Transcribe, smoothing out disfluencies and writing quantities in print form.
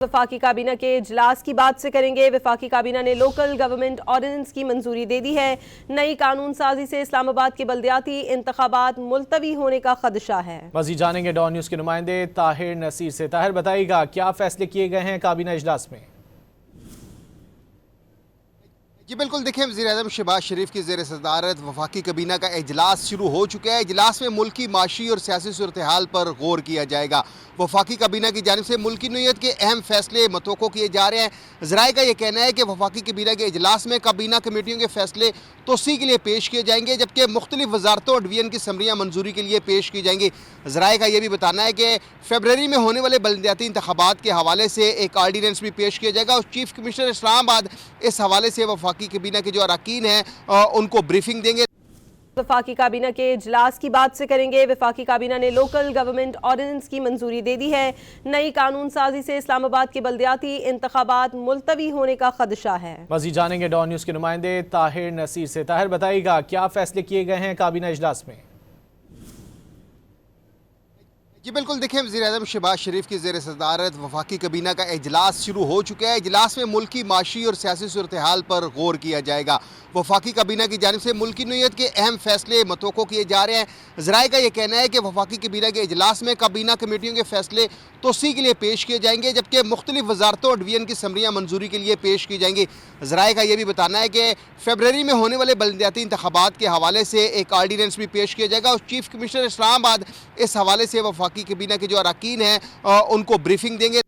वफाकी काबीना के इजलास की बात से करेंगे। वफाकी काबीना ने लोकल गवर्नमेंट ऑर्डिनेंस की मंजूरी दे दी है। नई कानून साजी से इस्लामाबाद के बल्दियाती इंतखाबात मुलतवी होने का खदशा है। मजीद जानेंगे डॉन न्यूज के नुमाइंदे ताहिर नसीर से। ताहिर, बताइएगा क्या फैसले किए गए हैं काबीना इजलास में? जी बिल्कुल, देखिए वज़ीर-ए-आज़म शहबाज शरीफ की ज़ेर सदारत वफाकी काबीना का इजलास शुरू हो चुका है। इजलास में मुल्की माशी और सियासी सूरत हाल पर गौर किया जाएगा। वफाकी काबीना की जानिब से मुल्की नोयत के अहम फैसले मतवक्को किए जा रहे हैं। ज़राए का ये कहना है कि वफाकी काबीना के इजलास में काबीना कमेटियों के फैसले तोसी के लिए पेश किए जाएंगे, जबकि मुख्तलिफ वजारतों और डिवीजन की समरियाँ मंजूरी के लिए पेश की जाएंगी। ज़राए का ये भी बताना है कि फरवरी में होने वाले बल्दियाती इंतखाबात के हवाले से एक आर्डीनेंस भी पेश किया जाएगा और चीफ कमिश्नर इस्लामाबाद इस हवाले से वफाकी काबीना के जो अरकान हैं उनको ब्रीफिंग देंगे। वफाकी काबीना के इजलास की बात से करेंगे। वफाकी काबीना ने लोकल गवर्नमेंट ऑर्डिनेंस की मंजूरी दे दी है। नई कानून साजी से इस्लामाबाद के बल्दियाती इंतखाबात मुलतवी होने का खदशा है। मजीद जानेंगे डॉन न्यूज के नुमाइंदे ताहिर नसीर से। ताहिर, बताइएगा क्या फैसले किए गए हैं काबीना इजलास में? जी बिल्कुल, देखिए वज़ीर-ए-आज़म शहबाज शरीफ की ज़ेर सदारत वफाकी काबीना का इजलास शुरू हो चुका है। इजलास में मुल्की माशी और सियासी सूरत हाल पर गौर किया जाएगा। वफाकी काबीना की जानिब से मुल्की नोयत के अहम फैसले मतवक्को किए जा रहे हैं। ज़राए का ये कहना है कि वफाकी काबीना के इजलास में काबीना कमेटियों के फैसले तोसी के लिए पेश किए जाएंगे, जबकि मुख्तलिफ वजारतों और डिवीजन की समरियाँ मंजूरी के लिए पेश की जाएंगी। ज़राए का ये भी बताना है कि फरवरी में होने वाले बल्दियाती इंतखाबात के हवाले से एक आर्डीनेंस भी पेश किया जाएगा और चीफ कमिश्नर इस्लामाबाद इस हवाले से वफाकी काबीना के जो अरकान हैं उनको ब्रीफिंग देंगे।